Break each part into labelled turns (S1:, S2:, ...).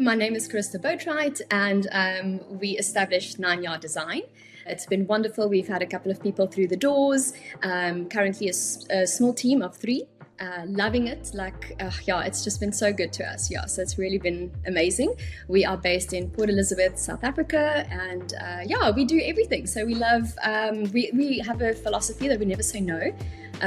S1: My name is Charista Boatwright, and we established 9 Yard Design. It's been wonderful. We've had a couple of people through the doors. Currently a small team of 3. Loving it. It's just been so good to us. So it's really been amazing. We are based in Port Elizabeth, South Africa, and we do everything. So we love, we have a philosophy that we never say no.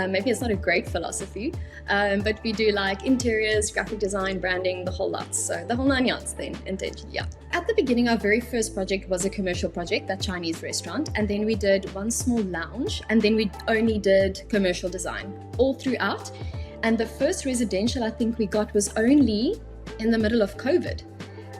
S1: Maybe it's not a great philosophy, but we do like interiors, graphic design, branding, the whole lot. So the whole 9 yards then, intentionally, yeah. At the beginning, our very first project was a commercial project, that Chinese restaurant. And then we did one small lounge, and then we only did commercial design all throughout. And the first residential I think we got was only in the middle of COVID.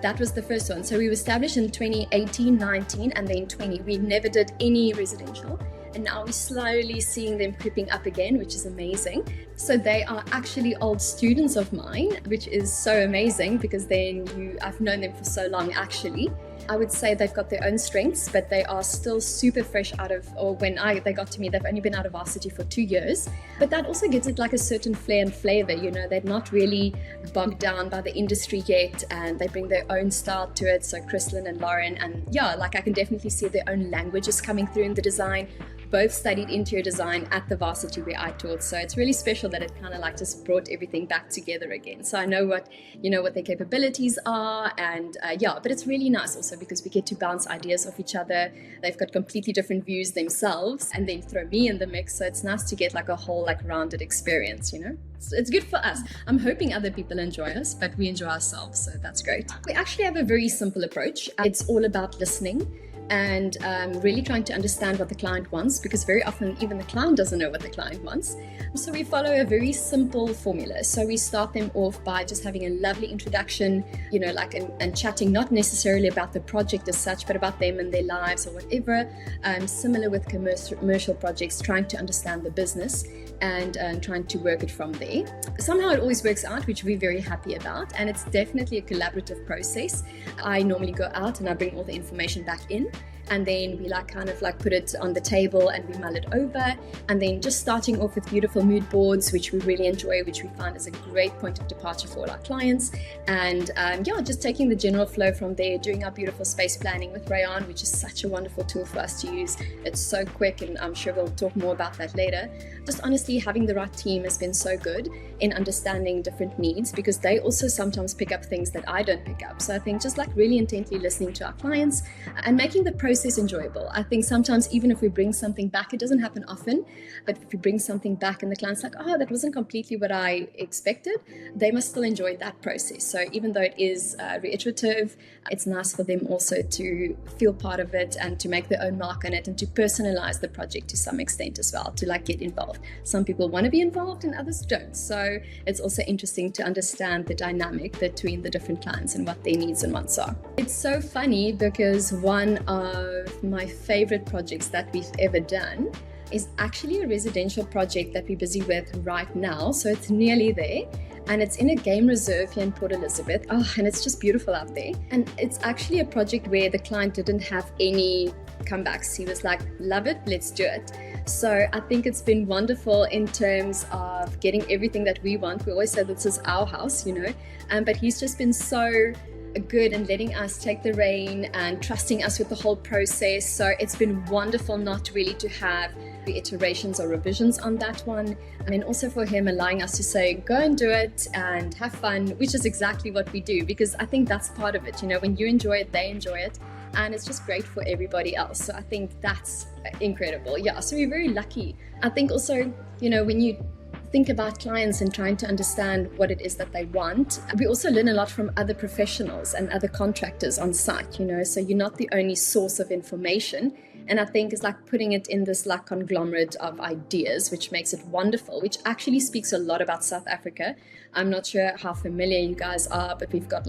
S1: That was the first one. So we were established in 2018, 19, and then 20. We never did any residential. And now we're slowly seeing them creeping up again, which is amazing. So they are actually old students of mine, which is so amazing because I've known them for so long actually. I would say they've got their own strengths, but they are still super fresh they got to me, they've only been out of varsity for 2 years. But that also gives it like a certain flair and flavor, they're not really bogged down by the industry yet, and they bring their own style to it. So Chrislyn and Lauren, and I can definitely see their own languages coming through in the design. Both studied interior design at the varsity where I taught, so it's really special that it kind of like just brought everything back together again. So I know what their capabilities are, and but it's really nice also because we get to bounce ideas off each other. They've got completely different views themselves, and then throw me in the mix. So it's nice to get like a whole like rounded experience. It's good for us. I'm hoping other people enjoy us, but we enjoy ourselves, so that's great. We actually have a very simple approach. It's all about listening and really trying to understand what the client wants, because very often even the client doesn't know what the client wants. So we follow a very simple formula. So we start them off by just having a lovely introduction, and chatting, not necessarily about the project as such, but about them and their lives or whatever. Similar with commercial projects, trying to understand the business and trying to work it from there. Somehow it always works out, which we're very happy about, and it's definitely a collaborative process. I normally go out and I bring all the information back in, and then we put it on the table and we mull it over, and then just starting off with beautiful mood boards, which we really enjoy, which we find is a great point of departure for all our clients, and just taking the general flow from there, doing our beautiful space planning with Rayon, which is such a wonderful tool for us to use. It's so quick, and I'm sure we'll talk more about that later. Just honestly, having the right team has been so good in understanding different needs, because they also sometimes pick up things that I don't pick up. So I think just like really intently listening to our clients and making the process enjoyable. I think sometimes even if we bring something back, it doesn't happen often, but if we bring something back and the client's like, oh, that wasn't completely what I expected, they must still enjoy that process. So even though it is reiterative, it's nice for them also to feel part of it and to make their own mark on it and to personalize the project to some extent as well, to get involved. Some people want to be involved and others don't. So it's also interesting to understand the dynamic between the different clients and what their needs and wants are. It's so funny because one of my favorite projects that we've ever done is actually a residential project that we're busy with right now. So it's nearly there, and it's in a game reserve here in Port Elizabeth. And it's just beautiful out there. And it's actually a project where the client didn't have any comebacks. He was like, love it, let's do it. So I think it's been wonderful in terms of getting everything that we want. We always say this is our house, but he's just been so good and letting us take the reign and trusting us with the whole process. So it's been wonderful not really to have iterations or revisions on that one, and then also for him allowing us to say go and do it and have fun, which is exactly what we do, because I think that's part of it. When you enjoy it, they enjoy it, and it's just great for everybody else. So I think that's incredible. So we're very lucky. I think also, when you think about clients and trying to understand what it is that they want, we also learn a lot from other professionals and other contractors on site, so you're not the only source of information. And I think it's like putting it in this conglomerate of ideas, which makes it wonderful, which actually speaks a lot about South Africa. I'm not sure how familiar you guys are, but we've got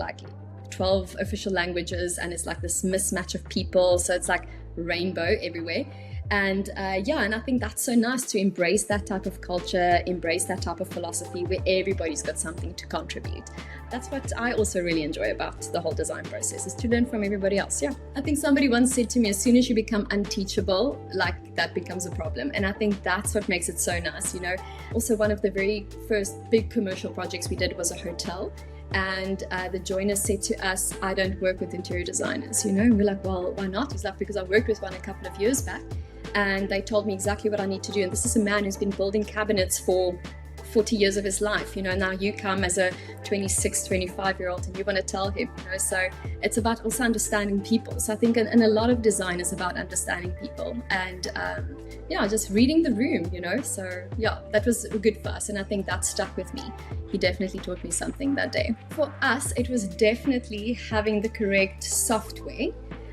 S1: 12 official languages, and it's like this mismatch of people. So it's like rainbow everywhere. And and I think that's so nice to embrace that type of culture, embrace that type of philosophy where everybody's got something to contribute. That's what I also really enjoy about the whole design process, is to learn from everybody else. I think somebody once said to me, as soon as you become unteachable, that becomes a problem. And I think that's what makes it so nice. Also, one of the very first big commercial projects we did was a hotel. And the joiner said to us, I don't work with interior designers, and we're like, well, why not? He's like, because I worked with one a couple of years back, and they told me exactly what I need to do. And this is a man who's been building cabinets for 40 years of his life, now you come as a 26, 25-year-old and you want to tell him, so it's about also understanding people. So I think and a lot of design is about understanding people and just reading the room, so that was good for us, and I think that stuck with me. He definitely taught me something that day. For us, it was definitely having the correct software.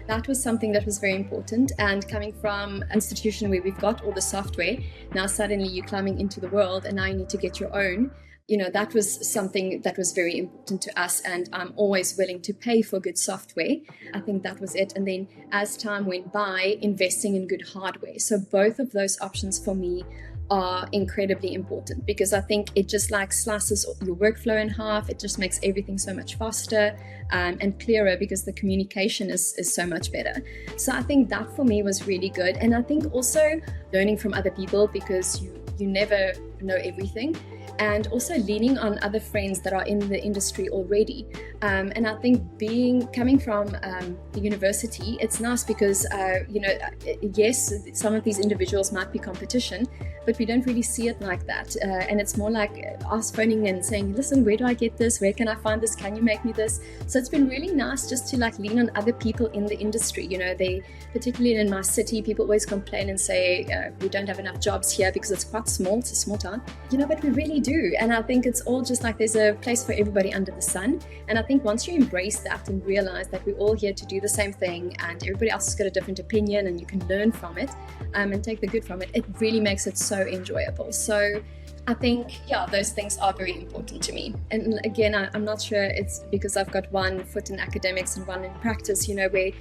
S1: That was something that was very important, and coming from an institution where we've got all the software, now suddenly you're climbing into the world and now you need to get your own. That was something that was very important to us, and I'm always willing to pay for good software. I think that was it. And then as time went by, investing in good hardware. So both of those options for me are incredibly important, because I think it just slices your workflow in half. It just makes everything so much faster and clearer, because the communication is so much better. So I think that for me was really good. And I think also learning from other people, because you never know everything, and also leaning on other friends that are in the industry already. And I think coming from the university, it's nice because, yes, some of these individuals might be competition, but we don't really see it like that. And it's more like us phoning and saying, listen, where do I get this? Where can I find this? Can you make me this? So it's been really nice just to lean on other people in the industry. They, particularly in my city, people always complain and say, we don't have enough jobs here because it's quite small. It's a small town, but we really do. And I think it's all just there's a place for everybody under the sun. And I think once you embrace that and realize that we're all here to do the same thing, and everybody else has got a different opinion, and you can learn from it and take the good from it, it really makes it so enjoyable. So I think, those things are very important to me. And again, I'm not sure it's because I've got one foot in academics and one in practice, where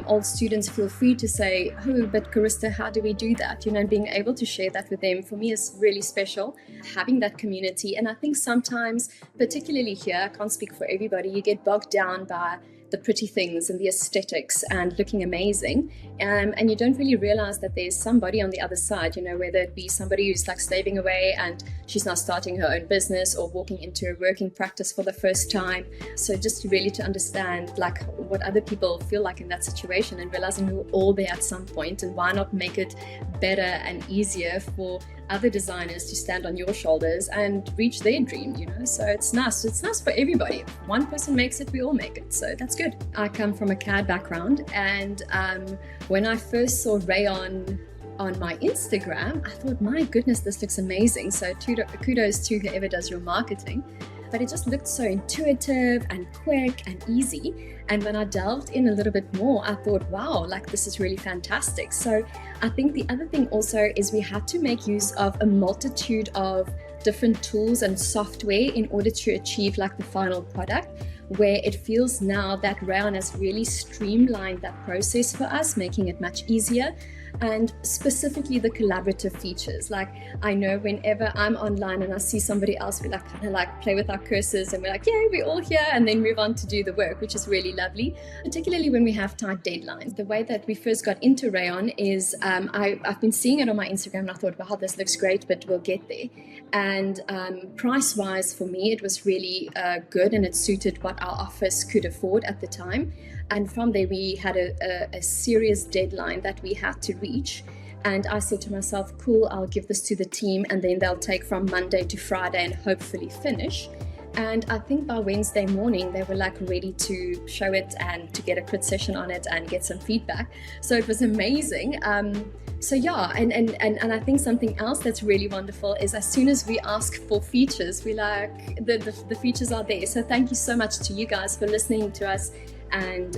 S1: old students feel free to say, oh, but Charista, how do we do that? And being able to share that with them, for me, is really special, having that community. And I think sometimes, particularly here, I can't speak for everybody, you get bogged down by the pretty things and the aesthetics and looking amazing, and you don't really realize that there's somebody on the other side, whether it be somebody who's slaving away and she's now starting her own business, or walking into a working practice for the first time. So just really to understand what other people feel like in that situation, and realizing we're all there at some point, and why not make it better and easier for other designers to stand on your shoulders and reach their dream, so it's nice for everybody. If one person makes it, we all make it, so that's good. I come from a CAD background, and when I first saw Rayon on my Instagram, I thought, my goodness, this looks amazing. So kudos to whoever does your marketing. But it just looked so intuitive and quick and easy. And when I delved in a little bit more, I thought, wow, this is really fantastic. So I think the other thing also is we had to make use of a multitude of different tools and software in order to achieve the final product, where it feels now that Rayon has really streamlined that process for us, making it much easier. And specifically the collaborative features. I know whenever I'm online and I see somebody else, we play with our cursors and we're yay, we're all here, and then move on to do the work, which is really lovely, particularly when we have tight deadlines. The way that we first got into Rayon is I've been seeing it on my Instagram, and I thought, wow, this looks great, but we'll get there. And price-wise, for me, it was really good, and it suited what our office could afford at the time. And from there, we had a serious deadline that we had to reach. And I said to myself, cool, I'll give this to the team, and then they'll take from Monday to Friday and hopefully finish. And I think by Wednesday morning, they were ready to show it and to get a crit session on it and get some feedback. So it was amazing. And I think something else that's really wonderful is as soon as we ask for features, we the features are there. So thank you so much to you guys for listening to us and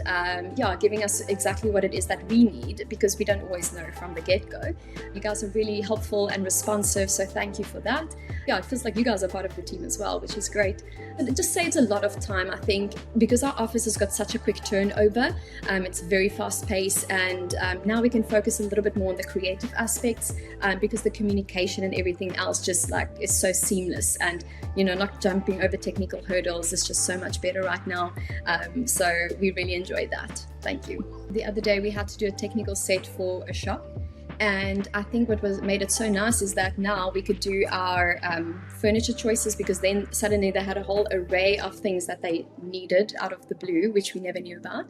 S1: giving us exactly what it is that we need, because we don't always know from the get-go. You guys are really helpful and responsive, so thank you for that. It feels like you guys are part of the team as well, which is great. And it just saves a lot of time, I think, because our office has got such a quick turnover. It's very fast-paced, and now we can focus a little bit more on the creative aspects, because the communication and everything else just is so seamless, and not jumping over technical hurdles is just so much better right now. So we really enjoyed that. Thank you. The other day we had to do a technical set for a shop, And I think what made it so nice is that now we could do our furniture choices, because then suddenly they had a whole array of things that they needed out of the blue, which we never knew about.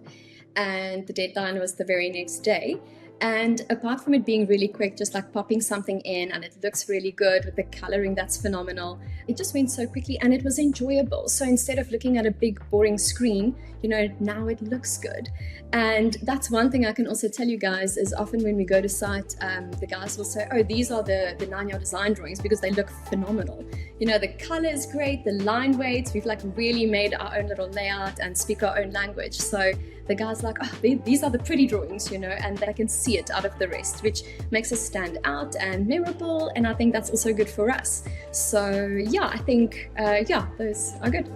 S1: And the deadline was the very next day. And apart from it being really quick, just like popping something in, and it looks really good with the coloring that's phenomenal, it just went so quickly and it was enjoyable. So instead of looking at a big boring screen, now it looks good. And that's one thing I can also tell you guys is often when we go to site, the guys will say, oh, these are the 9-yard design drawings, because they look phenomenal. The color is great, the line weights, we've like really made our own little layout and speak our own language. So the guys are like, oh, these are the pretty drawings, and they can see it out of the rest, which makes us stand out and memorable. And I think that's also good for us. So yeah, I think, those are good.